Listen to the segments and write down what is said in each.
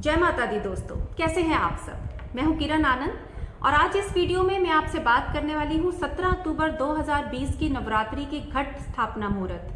जय माता दी दोस्तों, कैसे हैं आप सब। मैं हूं किरण आनंद और आज इस वीडियो में मैं आपसे बात करने वाली हूं 17 अक्टूबर 2020 की नवरात्रि के घट स्थापना मुहूर्त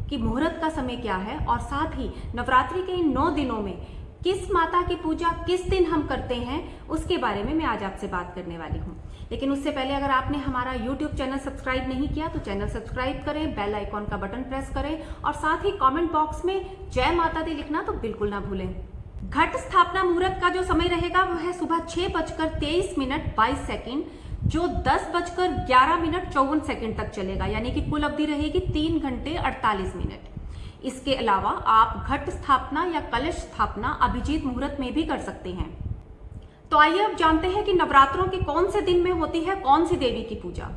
की मुहूर्त का समय क्या है और साथ ही नवरात्रि के इन 9 दिनों में किस माता की पूजा किस दिन हम करते हैं उसके बारे में मैं आज आपसे बात करने वाली हूं। लेकिन उससे पहले अगर आपने हमारा YouTube चैनल सब्सक्राइब नहीं किया तो चैनल सब्सक्राइब करें, बेल आइकॉन का बटन प्रेस करें और साथ ही कमेंट बॉक्स में जय माता दी लिखना तो बिल्कुल ना भूलें। घट स्थापना मुहूर्त का जो समय रहेगा वह है सुबह 6:23:22 जो 10:11:54 तक चलेगा, यानी कि कुल अवधि रहेगी 3 घंटे 48 मिनट। इसके अलावा आप घट स्थापना या कलश स्थापना अभिजीत मुहूर्त में भी कर सकते हैं। तो आइए अब जानते हैं कि नवरात्रों के कौन से दिन में होती है कौन सी देवी की पूजा।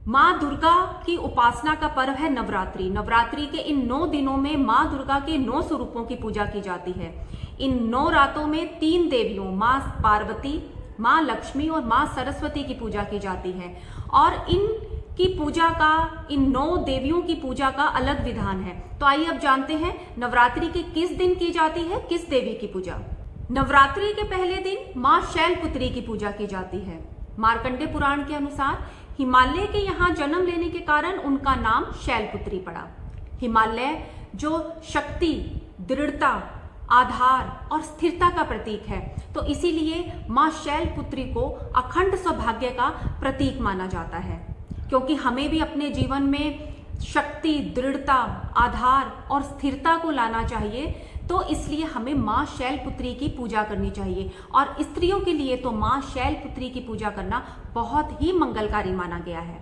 माँ दुर्गा की उपासना का पर्व है नवरात्रि। नवरात्रि के इन 9 दिनों में माँ दुर्गा के 9 स्वरूपों की पूजा की जाती है। इन 9 रातों में 3 देवियों माँ पार्वती, माँ लक्ष्मी और माँ सरस्वती की पूजा की जाती है और इनकी पूजा का, इन 9 देवियों की पूजा का अलग विधान है। तो आइए अब जानते हैं नवरात्रि के किस दिन की जाती है किस देवी की पूजा। नवरात्रि के पहले दिन माँ शैलपुत्री की पूजा की जाती है। मार्कंडे पुराण के अनुसार हिमालय के यहाँ जन्म लेने के कारण उनका नाम शैलपुत्री पड़ा। हिमालय जो शक्ति, दृढ़ता, आधार और स्थिरता का प्रतीक है, तो इसीलिए माँ शैलपुत्री को अखंड सौभाग्य का प्रतीक माना जाता है। क्योंकि हमें भी अपने जीवन में शक्ति, दृढ़ता, आधार और स्थिरता को लाना चाहिए, तो इसलिए हमें माँ शैलपुत्री की पूजा करनी चाहिए। और स्त्रियों के लिए तो माँ शैलपुत्री की पूजा करना बहुत ही मंगलकारी माना गया है।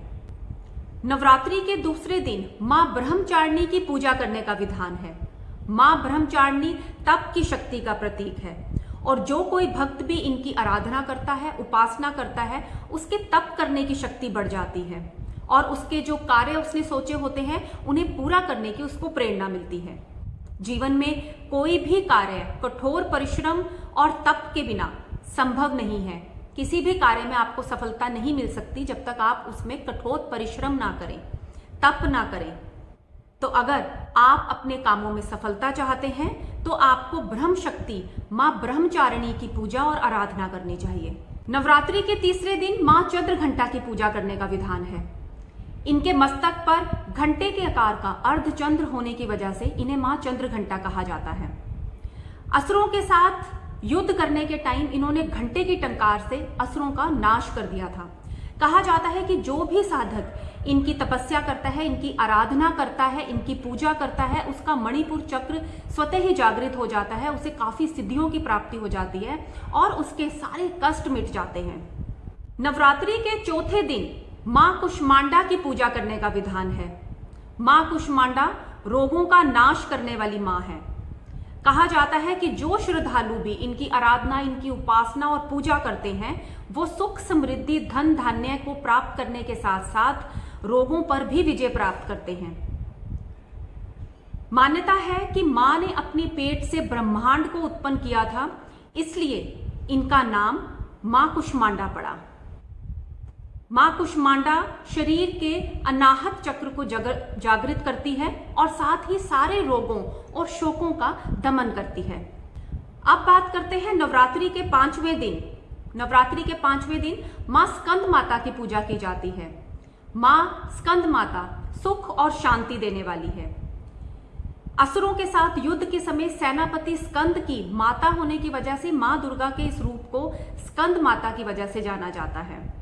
नवरात्रि के दूसरे दिन माँ ब्रह्मचारिणी की पूजा करने का विधान है। माँ ब्रह्मचारिणी तप की शक्ति का प्रतीक है और जो कोई भक्त भी इनकी आराधना करता है, उपासना करता है, उसके तप करने की शक्ति बढ़ जाती है और उसके जो कार्य उसने सोचे होते हैं उन्हें पूरा करने की उसको प्रेरणा मिलती है। जीवन में कोई भी कार्य कठोर परिश्रम और तप के बिना संभव नहीं है। किसी भी कार्य में आपको सफलता नहीं मिल सकती जब तक आप उसमें कठोर परिश्रम ना करें, तप ना करें। तो अगर आप अपने कामों में सफलता चाहते हैं तो आपको ब्रह्म शक्ति माँ ब्रह्मचारिणी की पूजा और आराधना करनी चाहिए। नवरात्रि के तीसरे दिन माँ चंद्रघंटा की पूजा करने का विधान है। इनके मस्तक पर घंटे के आकार का अर्धचंद्र होने की वजह से इन्हें माँ चंद्रघंटा कहा जाता है। असुरों के साथ युद्ध करने के टाइम इन्होंने घंटे की टंकार से असुरों का नाश कर दिया था। कहा जाता है कि जो भी साधक इनकी तपस्या करता है, इनकी आराधना करता है, इनकी पूजा करता है, उसका मणिपुर चक्र स्वतः ही जागृत हो जाता है, उसे काफी सिद्धियों की प्राप्ति हो जाती है और उसके सारे कष्ट मिट जाते हैं। नवरात्रि के चौथे दिन माँ कुष्मांडा की पूजा करने का विधान है। माँ कुष्मांडा रोगों का नाश करने वाली माँ है। कहा जाता है कि जो श्रद्धालु भी इनकी आराधना, इनकी उपासना और पूजा करते हैं वो सुख, समृद्धि, धन धान्य को प्राप्त करने के साथ साथ रोगों पर भी विजय प्राप्त करते हैं। मान्यता है कि माँ ने अपने पेट से ब्रह्मांड को उत्पन्न किया था, इसलिए इनका नाम माँ कुष्मांडा पड़ा। माँ कुष्मांडा शरीर के अनाहत चक्र को जागृत करती है और साथ ही सारे रोगों और शोकों का दमन करती है। अब बात करते हैं नवरात्रि के 5वें दिन। नवरात्रि के 5वें दिन माँ स्कंद माता की पूजा की जाती है। माँ स्कंद माता सुख और शांति देने वाली है। असुरों के साथ युद्ध के समय सेनापति स्कंद की माता होने की वजह से माँ दुर्गा के इस रूप को स्कंद माता की वजह से जाना जाता है।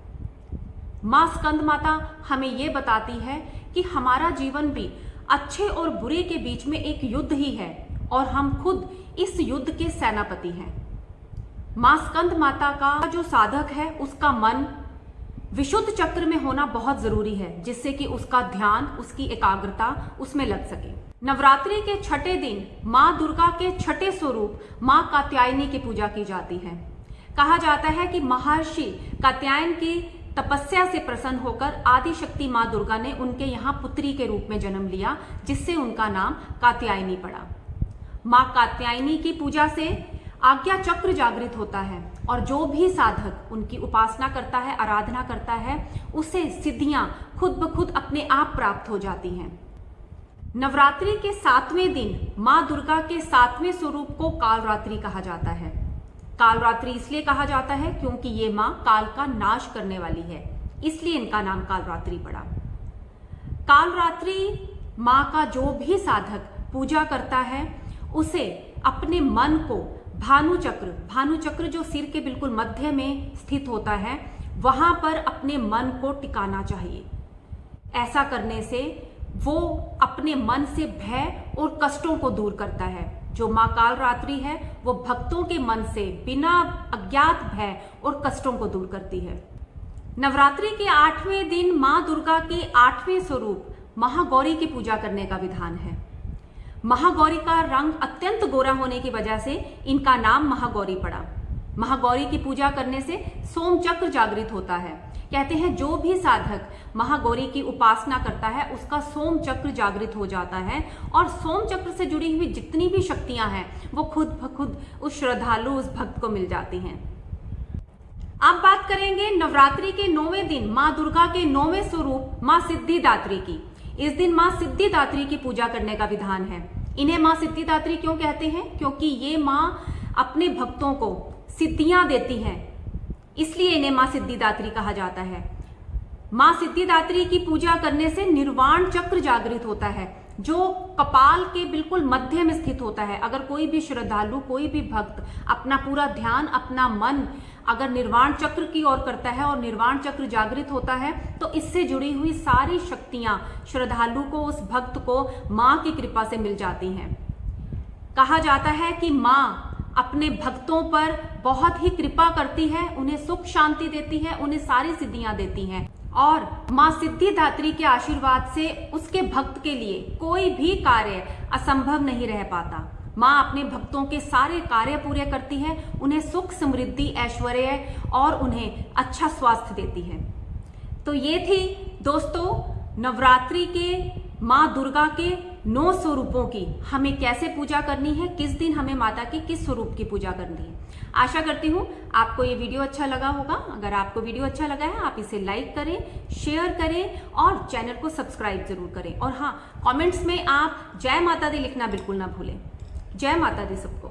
माँ स्कंद माता हमें ये बताती है कि हमारा जीवन भी अच्छे और बुरे के बीच में एक युद्ध ही है और हम खुद इस युद्ध के सेनापति हैं। माँ स्कंद माता का जो साधक है उसका मन विशुद्ध चक्र में होना बहुत जरूरी है, जिससे कि उसका ध्यान, उसकी एकाग्रता उसमें लग सके। नवरात्रि के 6ठे दिन माँ दुर्गा के 6ठे स्वरूप माँ कात्यायनी की पूजा की जाती है। कहा जाता है कि महर्षि कात्यायन की तपस्या से प्रसन्न होकर आदि शक्ति माँ दुर्गा ने उनके यहाँ पुत्री के रूप में जन्म लिया, जिससे उनका नाम कात्यायनी पड़ा। माँ कात्यायनी की पूजा से आज्ञा चक्र जागृत होता है और जो भी साधक उनकी उपासना करता है, आराधना करता है, उसे सिद्धियां खुद ब खुद अपने आप प्राप्त हो जाती हैं। नवरात्रि के 7वें दिन मां दुर्गा के 7वें स्वरूप को कालरात्रि कहा जाता है। कालरात्रि इसलिए कहा जाता है क्योंकि ये मां काल का नाश करने वाली है, इसलिए इनका नाम कालरात्रि पड़ा। कालरात्रि मां का जो भी साधक पूजा करता है उसे अपने मन को भानुचक्र जो सिर के बिल्कुल मध्य में स्थित होता है, वहां पर अपने मन को टिकाना चाहिए। ऐसा करने से वो अपने मन से भय और कष्टों को दूर करता है। जो मां कालरात्रि है वो भक्तों के मन से बिना अज्ञात भय और कष्टों को दूर करती है। नवरात्रि के 8वें दिन मां दुर्गा के 8वें स्वरूप महागौरी की पूजा करने का विधान है। महागौरी का रंग अत्यंत गोरा होने की वजह से इनका नाम महागौरी पड़ा। महागौरी की पूजा करने से सोमचक्र जागृत होता है। कहते हैं जो भी साधक महागौरी की उपासना करता है उसका सोमचक्र जागृत हो जाता है और सोमचक्र से जुड़ी हुई जितनी भी शक्तियां हैं वो खुद ब खुद उस श्रद्धालु, उस भक्त को मिल जाती हैं। अब बात करेंगे नवरात्रि के 9वें दिन मां दुर्गा के 9वें स्वरूप मां सिद्धिदात्री की। इस दिन मां सिद्धिदात्री की पूजा करने का विधान है। इन्हें मां सिद्धिदात्री क्यों कहते हैं? क्योंकि ये मां अपने भक्तों को सिद्धियां देती हैं, इसलिए इन्हें मां सिद्धिदात्री कहा जाता है। मां सिद्धिदात्री की पूजा करने से निर्वाण चक्र जागृत होता है, जो कपाल के बिल्कुल मध्य में स्थित होता है। अगर कोई भी श्रद्धालु, कोई भी भक्त अपना पूरा ध्यान, अपना मन अगर निर्वाण चक्र की ओर करता है और निर्वाण चक्र जागृत होता है तो इससे जुड़ी हुई सारी शक्तियां श्रद्धालु को, उस भक्त को मां की कृपा से मिल जाती हैं। कहा जाता है कि मां अपने भक्तों पर बहुत ही कृपा करती है, उन्हें सुख शांति देती है, उन्हें सारी सिद्धियां देती हैं और मां सिद्धिदात्री के आशीर्वाद से उसके भक्त के लिए कोई भी कार्य असंभव नहीं रह पाता। मां अपने भक्तों के सारे कार्य पूरे करती है, उन्हें सुख, समृद्धि, ऐश्वर्य और उन्हें अच्छा स्वास्थ्य देती है। तो ये थी दोस्तों नवरात्रि के मां दुर्गा के 9 स्वरूपों की हमें कैसे पूजा करनी है, किस दिन हमें माता के किस स्वरूप की पूजा करनी है। आशा करती हूँ आपको ये वीडियो अच्छा लगा होगा। अगर आपको वीडियो अच्छा लगा है आप इसे लाइक करें, शेयर करें और चैनल को सब्सक्राइब जरूर करें। और हाँ, कमेंट्स में आप जय माता दी लिखना बिल्कुल ना भूलें। जय माता दी सबको।